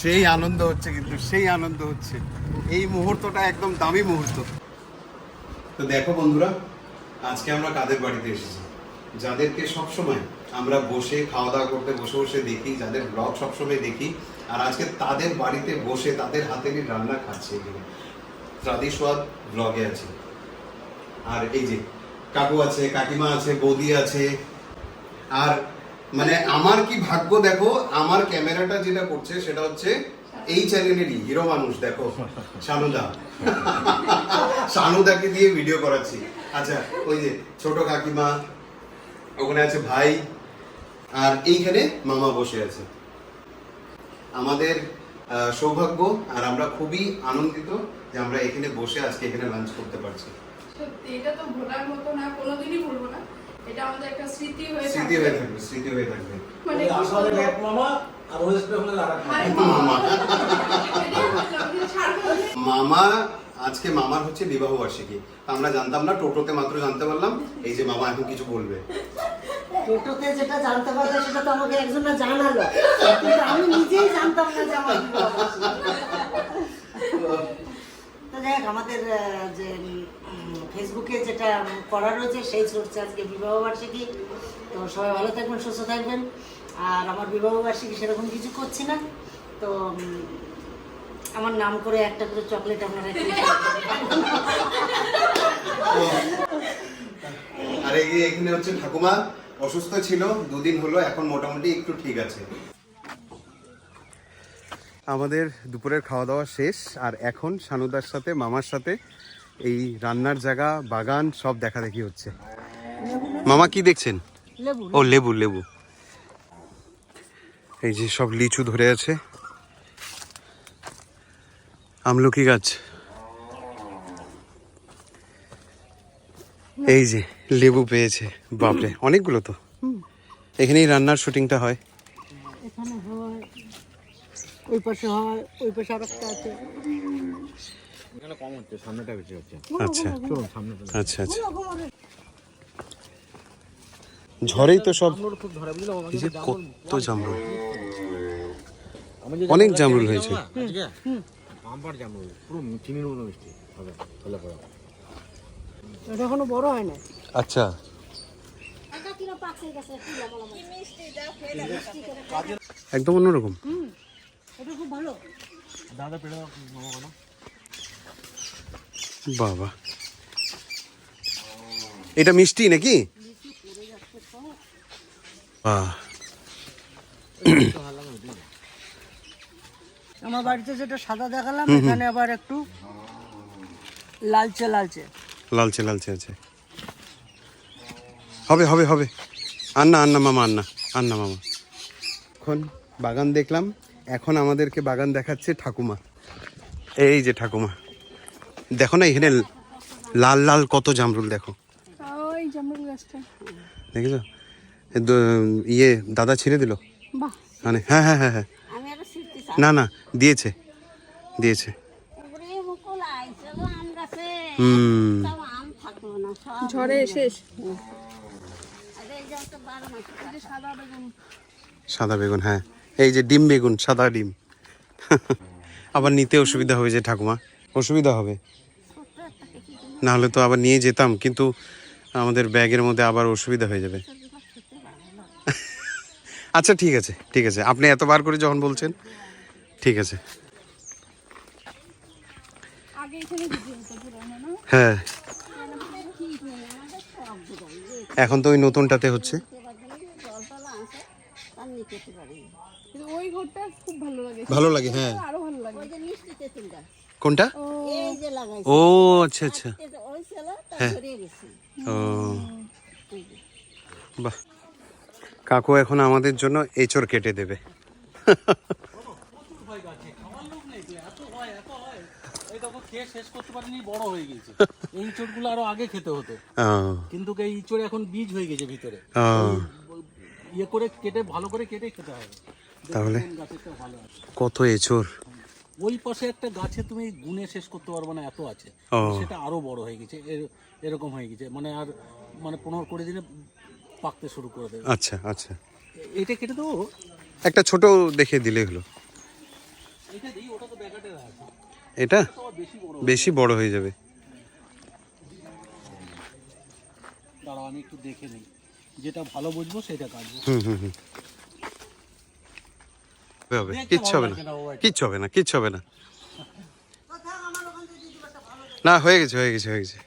সেই আনন্দ হচ্ছে, কিন্তু সেই আনন্দ হচ্ছে। এই মুহূর্তটা একদম দামি মুহূর্ত। তো দেখো বন্ধুরা, আজকে আমরা কাদের বাড়িতে এসেছি, যাদেরকে সবসময় আমরা বসে খাওয়া দাওয়া করতে বসে বসে দেখি, যাদের ব্লগ সবসময় দেখি, আর আজকে তাদের বাড়িতে বসে তাদের হাতেরই রান্না খাচ্ছে। এখানে ত্রাদিস্বাদ ব্লগে আছে। আর এই যে কাকু আছে, কাকিমা আছে, বৌদি আছে। আর মানে আমার কি ভাগ্য দেখো, আমার ক্যামেরাটা যেটা করছে সেটা হচ্ছে এই চ্যানেলেরই হিরো মানুষ, দেখো শানুদা। শানুদাকে দিয়ে ভিডিও করাচ্ছি। আচ্ছা, ওই যে ছোট কাকিমা, ওখানে আছে ভাই, আর এইখানে মামা বসে আছে। আমাদের সৌভাগ্য, আর আমরা খুবই আনন্দিত যে আমরা এখানে বসে আজকে এখানে লাঞ্চ করতে পারছি। সত্যি এটা তো ভোলার মতো না, কোনোদিনই ভুলবো না। এটা আমাদের একটা স্মৃতি হয়ে থাকবে। মানে আসলে এক মামা আর ওয়েস্টে হলো আরেক মামা। মামা আজকে মামার হচ্ছে বিবাহ বার্ষিকী। আমরা জানতাম না, টোটোতে মাত্র জানতে পারলাম। এই যে মামা এখন কিছু বলবে। টোটোতে যেটা জানতে পারলে সেটা তো আমাকে একজন জানালো, কিন্তু আমি নিজেই জানতাম না যে আমার বিবাহ বার্ষিকী। তো যাই হোক, আমাদের যে ফেসবুকে যেটা করা রয়েছে সেই চলছে আজকে বিবাহ বার্ষিকী। তো সবাই ভালো থাকবেন, সুস্থ থাকবেন। আর আমার বিবাহ বার্ষিকী সেরকম কিছু করছি না, তো আমার নাম করে একটা করে চকলেট আপনারা আর এখানে হচ্ছে ঠাকুমা অসুস্থ ছিল, দুদিন হলো, এখন মোটামুটি একটু ঠিক আছে। আমাদের দুপুরের খাওয়া দাওয়া শেষ, আর এখন শানুদার সাথে মামার সাথে এই রান্নার জায়গা, বাগান সব দেখা দেখি হচ্ছে। মামা কি দেখছেন? ও লেবু। লেবু, এই যে সব লিচু ধরে আছে, আমলকি গাছ, এই যে লেবু পেয়েছে। বাপরে, অনেকগুলো তো। এখানেই রান্নার শুটিংটা হয়। এখানে হয়, ওই পাশে হয়, ওই পাশে আরেকটা আছে। এখানে কম হচ্ছে, সামনেটা বেশি হচ্ছে। আচ্ছা চলুন সামনেটা। আচ্ছা। ঝড়েই তো সব। খুব ধরে বুঝলো, এই যে কত জামরুল, আমি যে অনেক জামরুল হয়েছে। বাম্পার জামরুল, পুরো চিনির মতো মিষ্টি হবে। ফলে পড়া এটা এখনো বড় হয় না। আচ্ছা, একদম অন্যরকম। এটা খুব ভালো। দাদা পেড়ে মামা কেন বাবা, এটা মিষ্টি নাকি? বাহ, আমার বাড়িতে যেটা সাদা দেখালাম, এখানে আবার একটু লালচে লালচে আছে। হবে। আন্না মামা। এখন বাগান দেখলাম, এখন আমাদেরকে বাগান দেখাচ্ছে ঠাকুমা। এই যে ঠাকুমা, দেখো না এখানে লাল কত জামরুল, দেখো। ওই জামরুল গাছটা দেখেছো? ইয়ে দাদা ছিঁড়ে দিল মানে। হ্যাঁ, না দিয়েছে। ঝড়ে শেষ। সাদা বেগুন, হ্যাঁ, এই যে ডিম বেগুন, সাদা ডিম। আবার নিতে অসুবিধা হবে যে ঠাকুমা, অসুবিধা হবে, না হলে তো আবার নিয়ে যেতাম, কিন্তু আমাদের ব্যাগের মধ্যে আবার অসুবিধা হয়ে যাবে। আচ্ছা ঠিক আছে, আপনি এতবার করে যখন বলছেন, ঠিক আছে। হ্যাঁ, এখন তো ওই নতুনটাতে হচ্ছে। ওই ঘরটা খুব ভালো লাগে, হ্যাঁ। আরো ভালো লাগে। কোনটা? ও আচ্ছা, হ্যাঁ। ও বাহ, কাকু এখন আমাদের জন্য এঁচড় কেটে দেবে। শেষ করতে পারিনি, বড় হয়ে গেছে। এই ইঁচড়গুলো আরো আগে খেতে হতো, কিন্তু এই ইঁচড় এখন বীজ হয়ে গেছে ভিতরে। ইয়ে করে কেটে, ভালো করে কেটে খেতে হবে। তাহলে কত এঁচড়! ওই পাশে একটা গাছে তুমি গুনে শেষ করতে পারবে না, এত আছে। সেটা আরো বড় হয়ে গেছে, এরকম হয়ে গেছে, মানে আর 15-20 দিনে পাকতে শুরু করে দেবে। আচ্ছা, এটা কেটে দেবো, একটা ছোট দেখে দিলে হলো। এটা দিই, ওটা তো ব্যাকেটে আছে, এটা তো আবার বেশি বড়। বেশি বড় হয়ে যাবে। দাঁড়াও আমি একটু দেখে নিই, যেটা ভালো বুঝবো সেটা কাটবো। হুম হবে, কিচ্ছু হবে না, কিচ্ছু হবে না, কিচ্ছু হবে না। না হয়ে গেছে, হয়ে গেছে, হয়ে গেছে।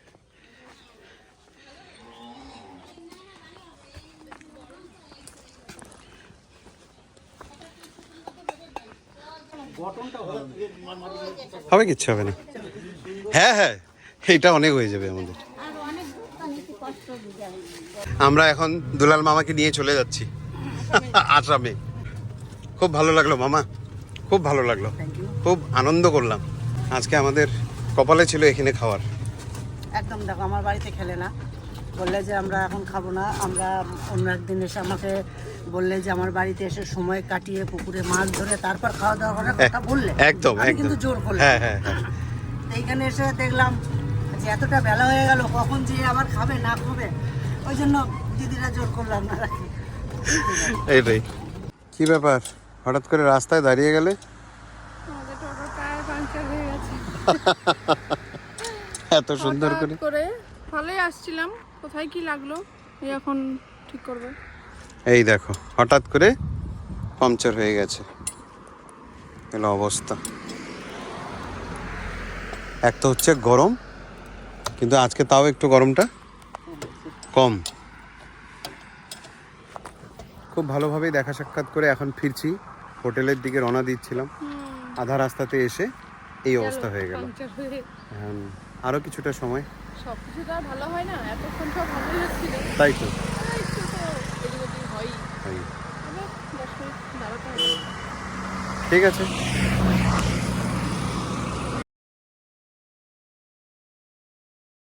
গঠনটা ভালো নেই। হবে, কিচ্ছু হবে না। হ্যাঁ হ্যাঁ, এটা অনেক হয়ে যাবে আমাদের। আমরা এখন দুলাল মামাকে নিয়ে চলে যাচ্ছি আসামে। খুব ভালো লাগলো মামা, খুব ভালো লাগলো, খুব আনন্দ করলাম। আজকে আমাদের কপালে ছিল এখানে খাওয়ার। একদম দেখো, আমার বাড়িতে খেলে না, বললে যে আমরা এখন খাবো না, আমরা অন্য একদিন এসে আমাকে বললে যে আমার বাড়িতে এসে সময় কাটিয়ে পুকুরে মাছ ধরে তারপর খাওয়া দাওয়া করার কথা বললে। একদম আমি একদম, কিন্তু জোর করলাম। হ্যাঁ হ্যাঁ হ্যাঁ। তো এইখানে এসে দেখলাম যে এতটা বেলা হয়ে গেল, কখন যে আবার খাবে না খাবে, ওই জন্য দিদিরা জোর করলাম না। এইটাই। কি ব্যাপার, হঠাৎ করে রাস্তায় দাঁড়িয়ে গেলে? আমাদের টোটো টায়ার পাংচার হয়ে গেছে। এত সুন্দর করে করে ভালোই আসছিলাম, কোথায় কি লাগলো এই এখন ঠিক করবে। এই দেখো, হঠাৎ করে পাংচার হয়ে গেছে, এলো অবস্থা। এক তো হচ্ছে গরম, কিন্তু আজকে তাও একটু গরমটা কম। খুব ভালোভাবেই দেখা সাক্ষাৎ করে এখন ফিরছি, হোটেলের দিকে রওনা দিচ্ছিলাম। আধা রাস্তাতে এসে এই অবস্থা হয়ে গেল। পাংচার হয়ে আরও কিছুটা সময়, সবকিছু তো আর ভালো হয় না, এতক্ষণ সব ভালোই হচ্ছিল, তাই তো। একটু তো এদিক ওদিক হয়ই। এই, আবার 10 মিনিট দাঁড়াতে হবে। ঠিক আছে।